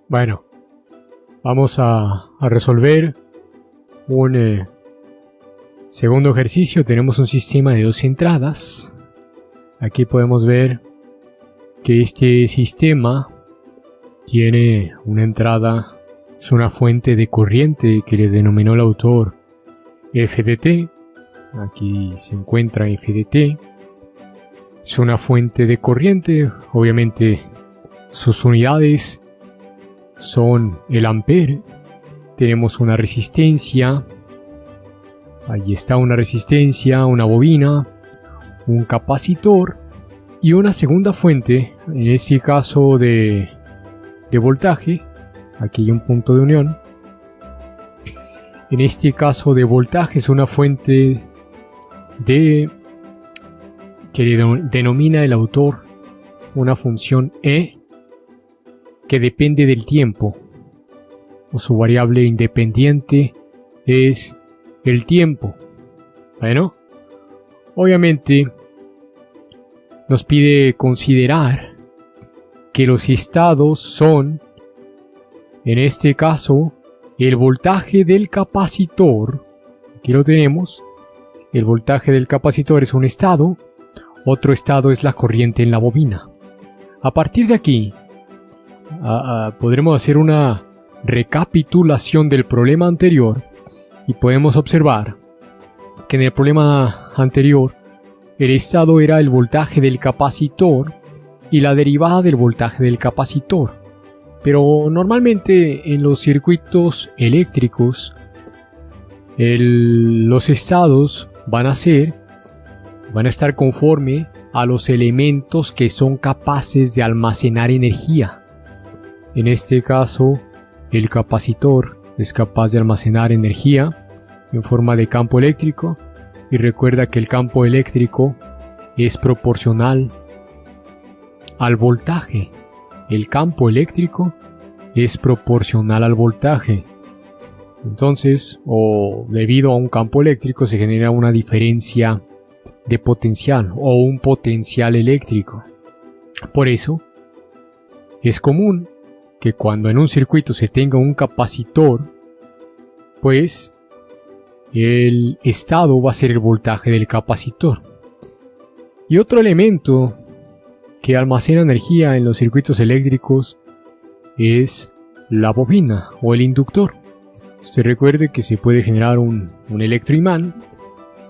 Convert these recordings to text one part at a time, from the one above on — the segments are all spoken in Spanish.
Bueno, vamos a resolver un segundo ejercicio. Tenemos un sistema de 2 entradas. Aquí podemos ver que este sistema tiene una entrada, es una fuente de corriente que le denominó el autor F de t. Aquí se encuentra F de t. Es una fuente de corriente, obviamente sus unidades son el ampere. Tenemos una resistencia, ahí está una resistencia, una bobina, un capacitor y una segunda fuente, en este caso de voltaje. Aquí hay un punto de unión. En este caso de voltaje es una fuente que denomina el autor una función E que depende del tiempo, o su variable independiente es el tiempo. Bueno, obviamente nos pide considerar que los estados son, en este caso, el voltaje del capacitor. Aquí lo tenemos. El voltaje del capacitor es un estado, otro estado es la corriente en la bobina. A partir de aquí, podremos hacer una recapitulación del problema anterior y podemos observar que en el problema anterior el estado era el voltaje del capacitor y la derivada del voltaje del capacitor. Pero normalmente en los circuitos eléctricos los estados van a estar conforme a los elementos que son capaces de almacenar energía. En este caso, el capacitor es capaz de almacenar energía en forma de campo eléctrico, y recuerda que el campo eléctrico es proporcional al voltaje. El campo eléctrico es proporcional al voltaje. Entonces, debido a un campo eléctrico se genera una diferencia de potencial o un potencial eléctrico. Por eso, es común que cuando en un circuito se tenga un capacitor, pues el estado va a ser el voltaje del capacitor. Y otro elemento que almacena energía en los circuitos eléctricos es la bobina o el inductor. Usted recuerde que se puede generar un electroimán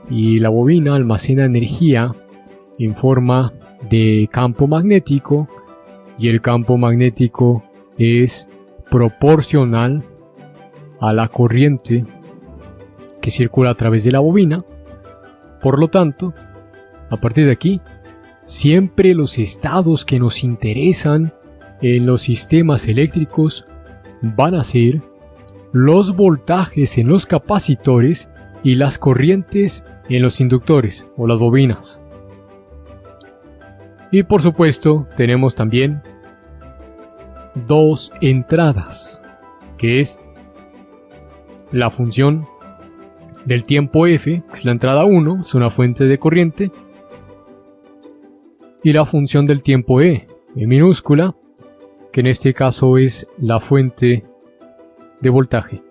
y la bobina almacena energía en forma de campo magnético, y el campo magnético es proporcional a la corriente que circula a través de la bobina. Por lo tanto, a partir de aquí, siempre los estados que nos interesan en los sistemas eléctricos van a ser los voltajes en los capacitores y las corrientes en los inductores o las bobinas. Y por supuesto, tenemos también 2 entradas, que es la función del tiempo F, que es la entrada 1, es una fuente de corriente, y la función del tiempo E minúscula, que en este caso es la fuente de voltaje.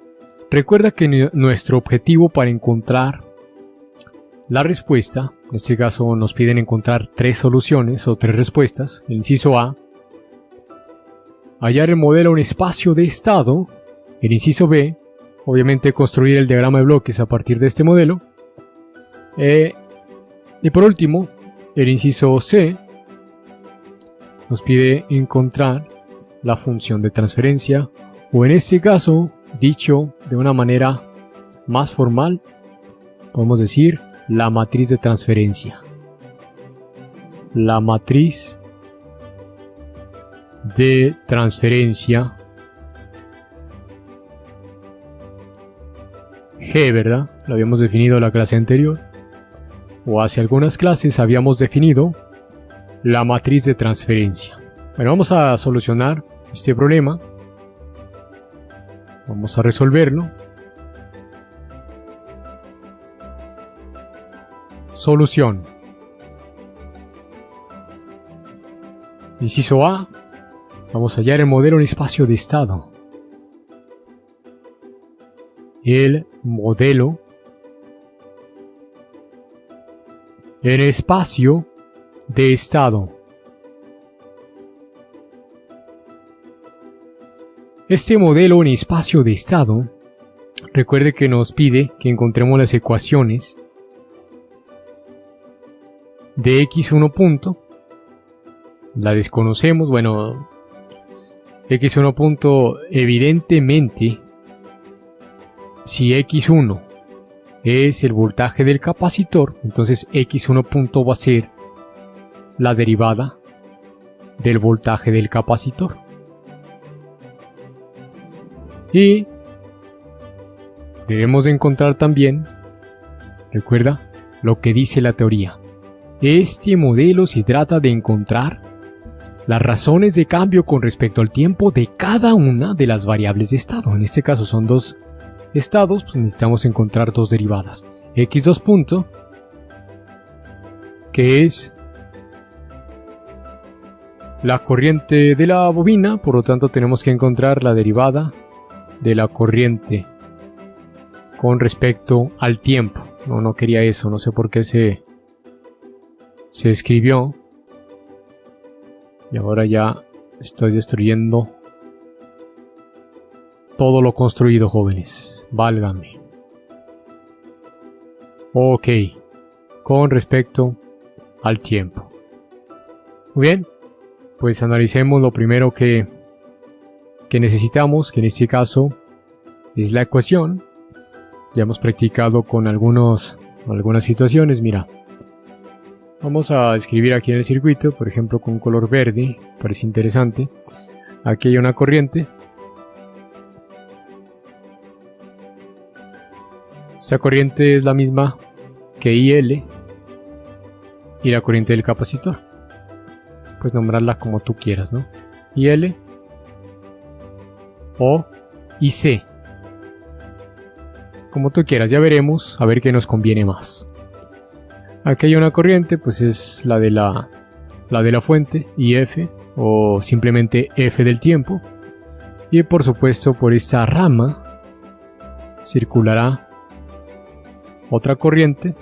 Recuerda que nuestro objetivo para encontrar la respuesta, en este caso nos piden encontrar 3 soluciones o 3 respuestas. El inciso A, hallar el modelo en espacio de estado. El inciso B, obviamente construir el diagrama de bloques a partir de este modelo. Y por último, el inciso C nos pide encontrar la función de transferencia, o en este caso, dicho de una manera más formal, podemos decir la matriz de transferencia. La matriz de transferencia G, ¿verdad? Lo habíamos definido en la clase anterior, o hace algunas clases habíamos definido la matriz de transferencia. Bueno, vamos a solucionar este problema. Vamos a resolverlo. Solución. Inciso A, Vamos a hallar el modelo en espacio de estado. El modelo en espacio de estado. Este modelo en espacio de estado, recuerde que nos pide que encontremos las ecuaciones de x1 punto. La desconocemos, bueno, x1 punto evidentemente, si x1 es el voltaje del capacitor, entonces x1 punto va a ser la derivada del voltaje del capacitor. Y debemos de encontrar también, recuerda lo que dice la teoría. Este modelo se trata de encontrar las razones de cambio con respecto al tiempo de cada una de las variables de estado. En este caso son dos estados, pues necesitamos encontrar dos derivadas. x2 punto, que es la corriente de la bobina, por lo tanto tenemos que encontrar la derivada de la corriente con respecto al tiempo. No quería eso, no sé por qué se escribió. Y ahora ya estoy destruyendo todo lo construido, jóvenes. Válgame. Ok. Con respecto al tiempo. Muy bien. Pues analicemos lo primero que necesitamos, que en este caso es la ecuación. Ya hemos practicado con algunas situaciones. Mira. Vamos a escribir aquí en el circuito, por ejemplo con color verde, parece interesante. Aquí hay una corriente. Esta corriente es la misma que IL y la corriente del capacitor. Puedes nombrarla como tú quieras, ¿no? IL o IC. Como tú quieras, ya veremos a ver qué nos conviene más. Aquí hay una corriente, pues es la de la fuente, IF, o simplemente F del tiempo. Y por supuesto por esta rama circulará otra corriente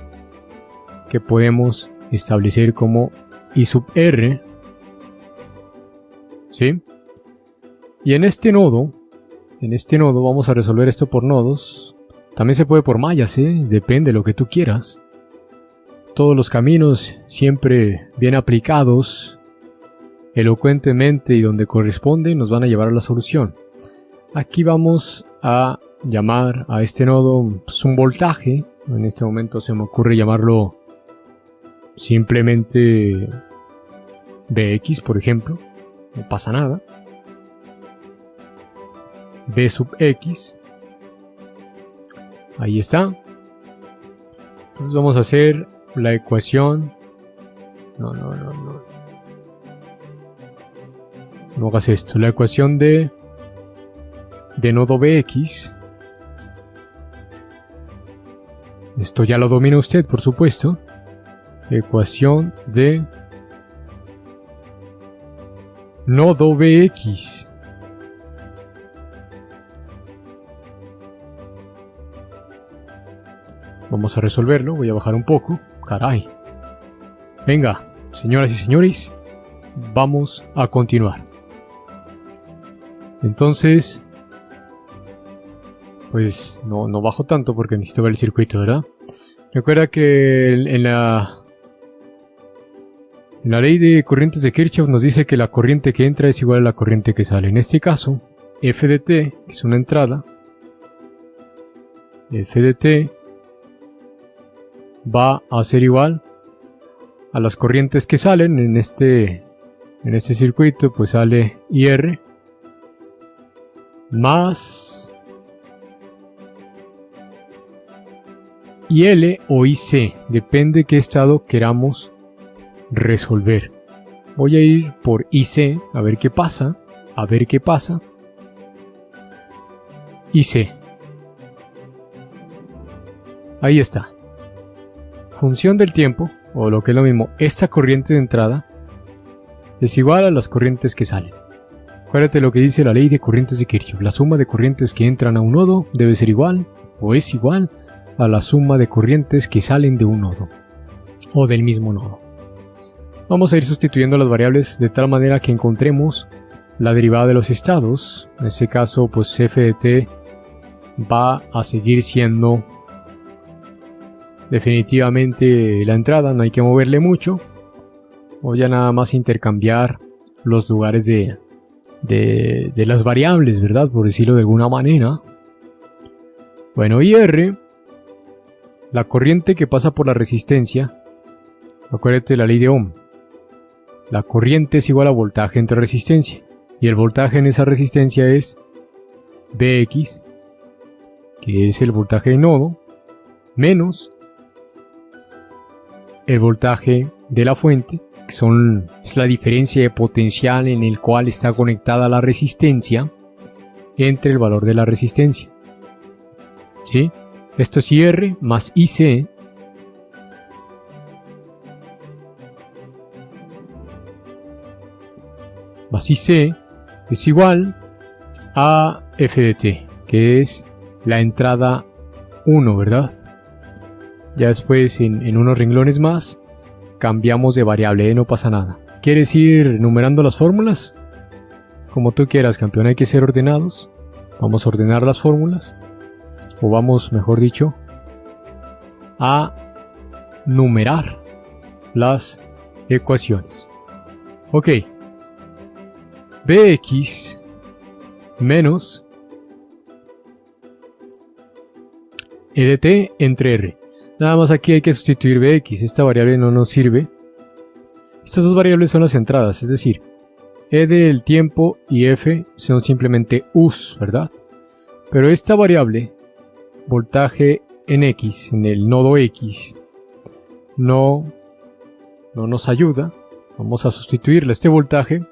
que podemos establecer como I sub R. ¿Sí? Y en este nodo vamos a resolver esto por nodos. También se puede por mallas, depende de lo que tú quieras. Todos los caminos siempre bien aplicados, elocuentemente y donde corresponde, nos van a llevar a la solución. Aquí vamos a llamar a este nodo pues, un voltaje. En este momento se me ocurre llamarlo simplemente Bx, por ejemplo. No pasa nada. B sub X. Ahí está. Entonces vamos a hacer la ecuación. No hagas esto. La ecuación de nodo Bx. Esto ya lo domina usted, por supuesto. Ecuación de nodo Bx. Vamos a resolverlo. Voy a bajar un poco. Caray. Venga, señoras y señores, vamos a continuar. Entonces, pues no bajo tanto porque necesito ver el circuito, ¿verdad? Recuerda que en la ley de corrientes de Kirchhoff nos dice que la corriente que entra es igual a la corriente que sale. En este caso, F de t, que es una entrada, F de t va a ser igual a las corrientes que salen. En este circuito pues sale IR más IL o IC, depende qué estado queramos resolver. Voy a ir por IC a ver qué pasa, IC. Ahí está. Función del tiempo, o lo que es lo mismo, esta corriente de entrada es igual a las corrientes que salen. Acuérdate lo que dice la ley de corrientes de Kirchhoff. La suma de corrientes que entran a un nodo debe ser igual o es igual a la suma de corrientes que salen de un nodo o del mismo nodo. Vamos a ir sustituyendo las variables de tal manera que encontremos la derivada de los estados. En este caso, pues f de t va a seguir siendo definitivamente la entrada, no hay que moverle mucho. Voy a nada más intercambiar los lugares de las variables, ¿verdad? Por decirlo de alguna manera. Bueno, y R, la corriente que pasa por la resistencia. Acuérdate de la ley de Ohm. La corriente es igual a voltaje entre resistencia. Y el voltaje en esa resistencia es Vx, que es el voltaje de nodo, menos el voltaje de la fuente, que es la diferencia de potencial en el cual está conectada la resistencia entre el valor de la resistencia. ¿Sí? Esto es IR más IC más IC es igual a F de t, que es la entrada 1, ¿verdad? Ya después en unos renglones más cambiamos de variable, no pasa nada. ¿Quieres ir numerando las fórmulas? Como tú quieras, campeón, hay que ser ordenados. Vamos a ordenar las fórmulas, o vamos, mejor dicho, a numerar las ecuaciones. Ok, Bx menos E de t entre R. Nada más aquí hay que sustituir Bx, esta variable no nos sirve. Estas dos variables son las entradas, es decir, E del tiempo y F son simplemente U's, ¿verdad? Pero esta variable, voltaje en X, en el nodo X, no nos ayuda. Vamos a sustituirle este voltaje.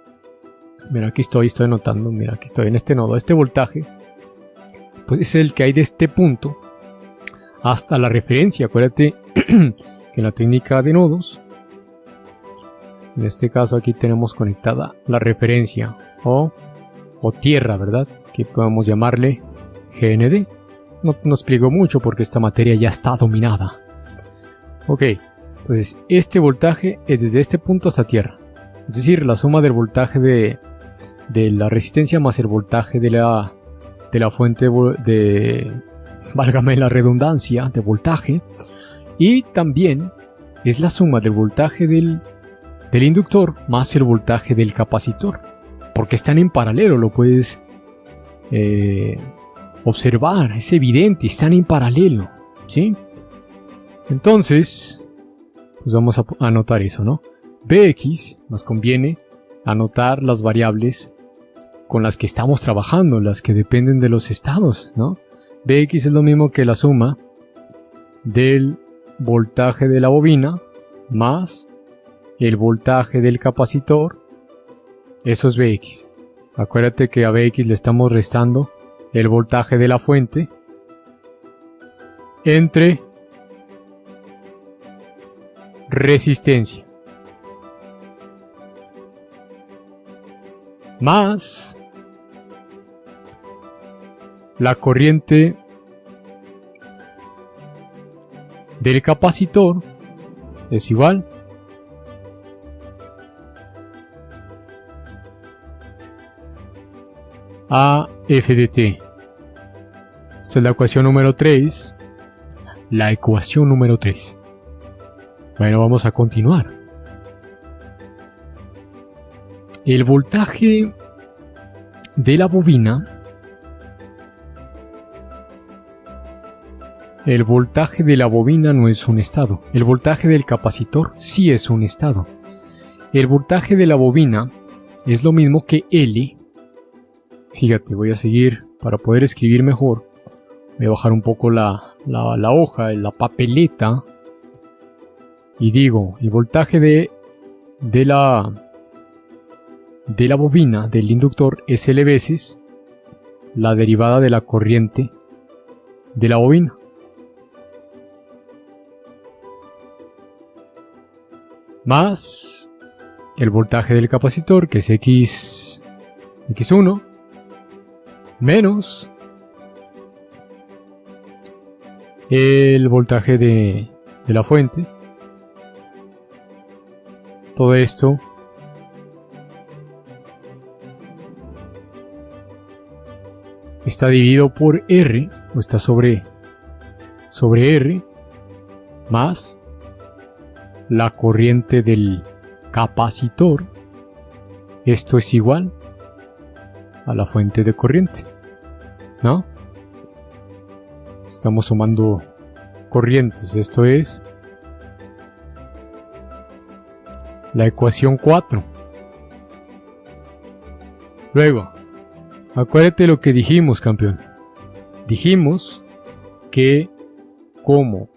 Mira, aquí estoy anotando, mira, aquí estoy en este nodo. Este voltaje, pues es el que hay de este punto hasta la referencia. Acuérdate que en la técnica de nodos, en este caso aquí tenemos conectada la referencia o tierra, ¿verdad? Que podemos llamarle GND. No explico mucho porque esta materia ya está dominada. Ok, entonces este voltaje es desde este punto hasta tierra. Es decir, la suma del voltaje de la resistencia más el voltaje de la fuente válgame la redundancia, de voltaje. Y también es la suma del voltaje del inductor más el voltaje del capacitor. Porque están en paralelo, lo puedes observar, es evidente, están en paralelo, ¿sí? Entonces, pues vamos a anotar eso, ¿no? Bx nos conviene anotar las variables con las que estamos trabajando, las que dependen de los estados, ¿no? Bx es lo mismo que la suma del voltaje de la bobina más el voltaje del capacitor. Eso es Bx. Acuérdate que a Bx le estamos restando el voltaje de la fuente entre resistencia más la corriente del capacitor es igual a F de t. Esta es la ecuación número 3. La ecuación número 3. Bueno, vamos a continuar. El voltaje de la bobina. El voltaje de la bobina no es un estado. El voltaje del capacitor sí es un estado. El voltaje de la bobina es lo mismo que L. Fíjate, voy a seguir para poder escribir mejor. Voy a bajar un poco la hoja, la papeleta. Y digo, el voltaje de la bobina, del inductor, es L veces la derivada de la corriente de la bobina. Más el voltaje del capacitor, que es X X1 menos el voltaje de la fuente. Todo esto está dividido por R, o está sobre R, más la corriente del capacitor. Esto es igual a la fuente de corriente, ¿no? Estamos sumando corrientes. Esto es la ecuación 4. Luego, acuérdate lo que dijimos, campeón. Dijimos que como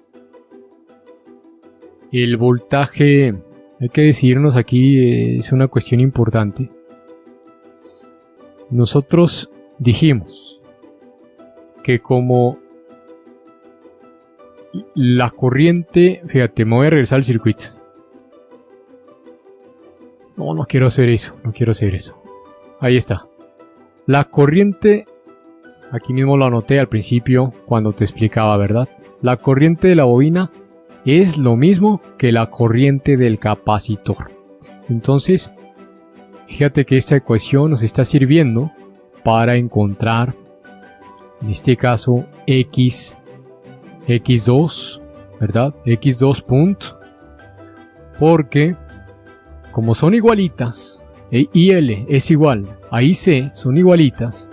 el voltaje, hay que decidirnos aquí, es una cuestión importante. Nosotros dijimos que como la corriente, fíjate, me voy a regresar al circuito. No quiero hacer eso, Ahí está. La corriente, aquí mismo lo anoté al principio cuando te explicaba, ¿verdad? La corriente de la bobina es lo mismo que la corriente del capacitor. Entonces, fíjate que esta ecuación nos está sirviendo para encontrar, en este caso, X2, ¿verdad? X2 punto. Porque, como son igualitas, IL es igual a IC, son igualitas.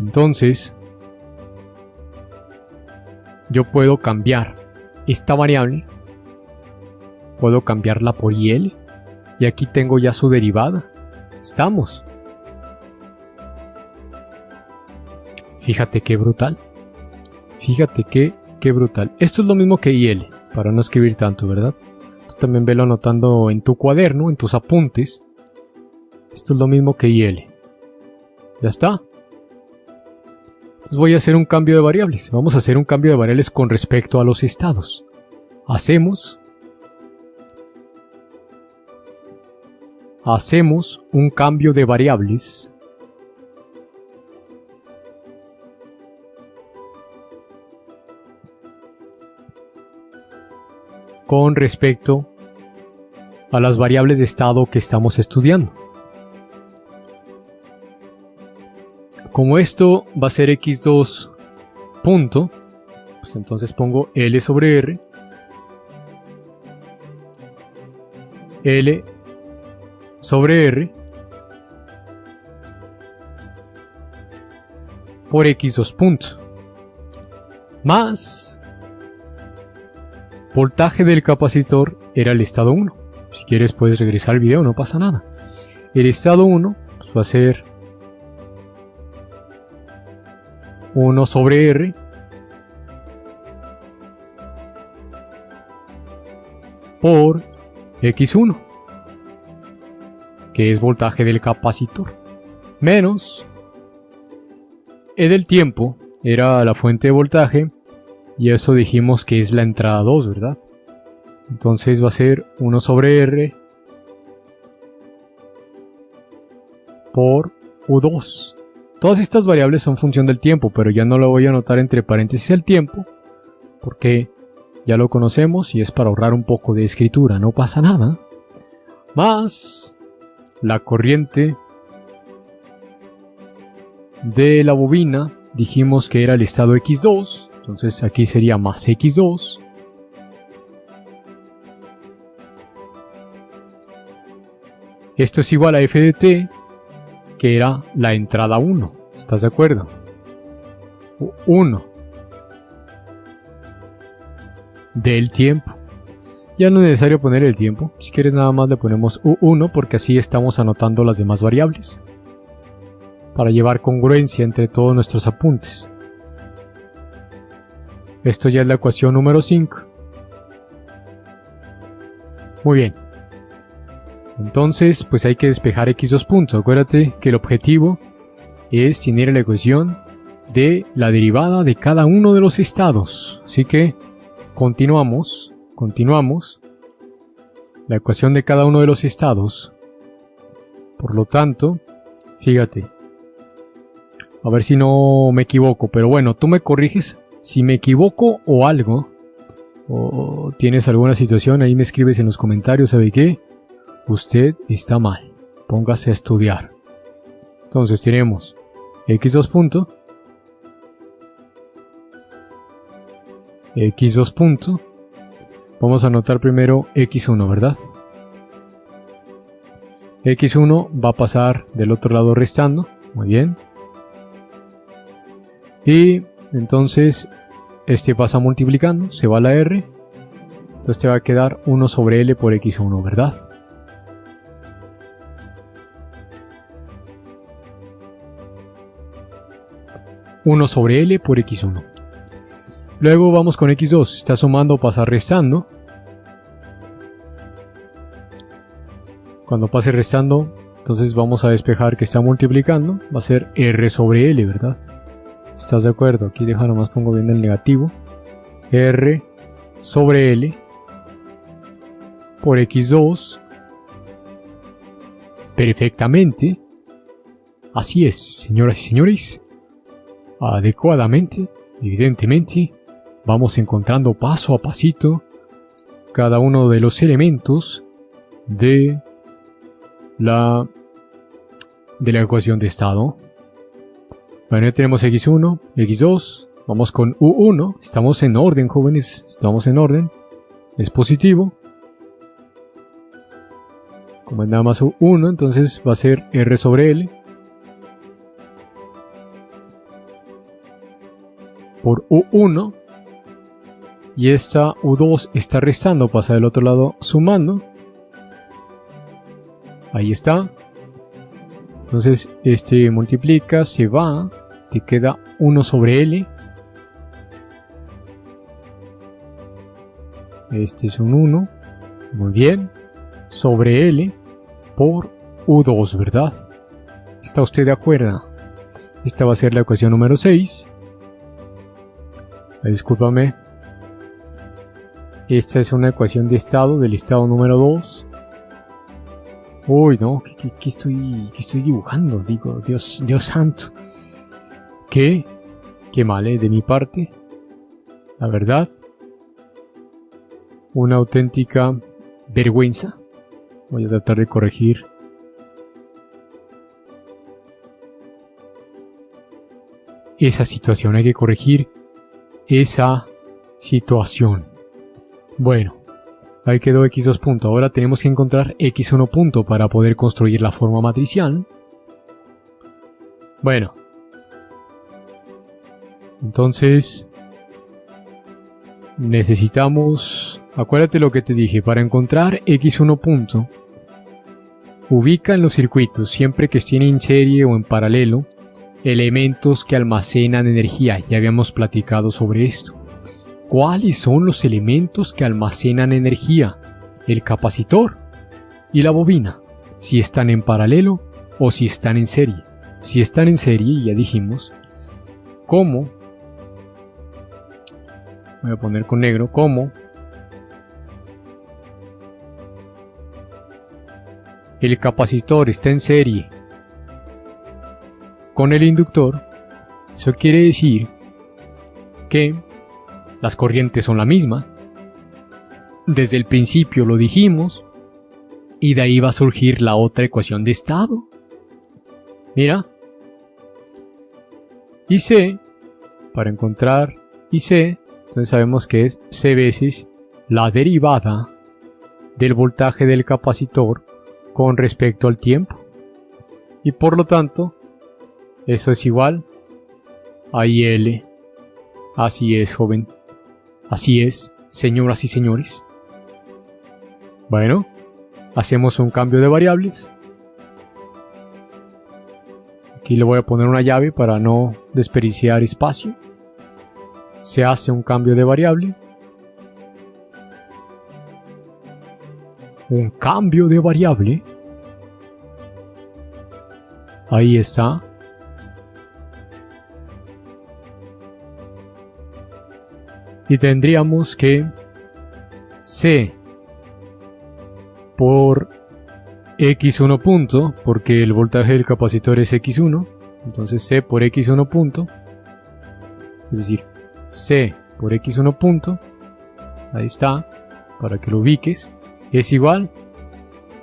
Entonces, yo puedo cambiar esta variable, puedo cambiarla por IL, y aquí tengo ya su derivada. Estamos. Fíjate qué brutal. Fíjate qué brutal. Esto es lo mismo que IL, para no escribir tanto, ¿verdad? Tú también velo anotando en tu cuaderno, en tus apuntes. Esto es lo mismo que IL. Ya está. Entonces voy a hacer un cambio de variables. Vamos a hacer un cambio de variables con respecto a los estados. Hacemos un cambio de variables con respecto a las variables de estado que estamos estudiando. Como esto va a ser X2 punto, pues entonces pongo L sobre R, L sobre R por X2 punto, más voltaje del capacitor era el estado 1. Si quieres puedes regresar al video, no pasa nada. El estado 1 pues va a ser 1 sobre R por X1, que es voltaje del capacitor, menos E del tiempo, era la fuente de voltaje, y eso dijimos que es la entrada 2, ¿verdad? Entonces va a ser 1 sobre R por U2. Todas estas variables son función del tiempo, pero ya no lo voy a anotar entre paréntesis el tiempo, porque ya lo conocemos y es para ahorrar un poco de escritura, no pasa nada. Más la corriente de la bobina, dijimos que era el estado X2, entonces aquí sería más X2. Esto es igual a F de T, que era la entrada 1, ¿estás de acuerdo? 1 del tiempo. Ya no es necesario poner el tiempo, si quieres nada más le ponemos U1 porque así estamos anotando las demás variables, para llevar congruencia entre todos nuestros apuntes. Esto ya es la ecuación número 5. Muy bien. Entonces, pues hay que despejar X2 puntos. Acuérdate que el objetivo es tener la ecuación de la derivada de cada uno de los estados. Así que continuamos. La ecuación de cada uno de los estados Por lo tanto, fíjate. A ver si no me equivoco. Pero bueno, tú me corriges si me equivoco o algo. O tienes alguna situación, ahí me escribes en los comentarios. ¿Sabe qué? Usted está mal. Póngase a estudiar. Entonces tenemos x2 punto. X2 punto. Vamos a anotar primero x1, ¿verdad? X1 va a pasar del otro lado restando. Muy bien. Y entonces este pasa multiplicando. Se va a la R. Entonces te va a quedar 1 sobre L por X1, ¿verdad? ...1 sobre L por X1. Luego vamos con X2. Está sumando, pasa restando. Cuando pase restando, entonces vamos a despejar que está multiplicando. Va a ser R sobre L, ¿verdad? ¿Estás de acuerdo? Aquí deja, nomás pongo bien el negativo. R sobre L por X2. Perfectamente. Así es, señoras y señores. Adecuadamente, evidentemente, vamos encontrando paso a pasito cada uno de los elementos de la ecuación de estado. Bueno, ya tenemos X1, X2, vamos con U1, estamos en orden, jóvenes, estamos en orden, es positivo. Como es nada más U1, entonces va a ser R sobre L por U1, y esta U2 está restando, pasa del otro lado sumando. Ahí está. Entonces este multiplica, se va, te queda 1 sobre L. Este es un 1, muy bien, sobre L por U2, ¿verdad? ¿Está usted de acuerdo? Esta va a ser la ecuación número 6. Discúlpame. Esta es una ecuación de estado, del estado número 2. Uy, no, ¿qué estoy dibujando? Digo, Dios santo. Qué mal, de mi parte. La verdad. Una auténtica vergüenza. Voy a tratar de corregir. Esa situación, hay que corregir esa situación. Bueno, ahí quedó X2 punto. Ahora tenemos que encontrar X1 punto para poder construir la forma matricial. Bueno, entonces necesitamos, acuérdate lo que te dije, para encontrar X1 punto, ubica en los circuitos, siempre que estén en serie o en paralelo, elementos que almacenan energía. Ya habíamos platicado sobre esto. ¿Cuáles son los elementos que almacenan energía? El capacitor y la bobina, si están en paralelo o si están en serie. Si están en serie, ya dijimos, como, voy a poner con negro, como el capacitor está en serie con el inductor, eso quiere decir que las corrientes son la misma. Desde el principio lo dijimos, y de ahí va a surgir la otra ecuación de estado. Mira, IC, para encontrar IC, entonces sabemos que es C veces la derivada del voltaje del capacitor con respecto al tiempo. Y por lo tanto, eso es igual a IL. Así es, joven. Así es, señoras y señores. Bueno, hacemos un cambio de variables. Aquí le voy a poner una llave para no desperdiciar espacio. Se hace un cambio de variable. Un cambio de variable. Ahí está. Y tendríamos que C por X1 punto, porque el voltaje del capacitor es X1, entonces C por X1 punto, es decir, C por X1 punto, ahí está, para que lo ubiques, es igual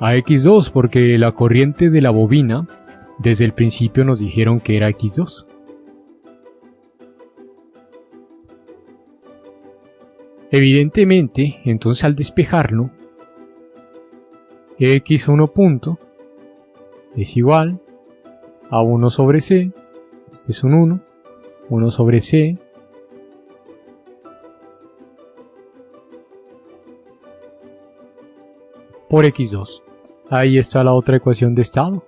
a X2, porque la corriente de la bobina desde el principio nos dijeron que era X2. Evidentemente, entonces al despejarlo, X1 punto es igual a 1 sobre C, este es un 1 sobre C, por X2. Ahí está la otra ecuación de estado.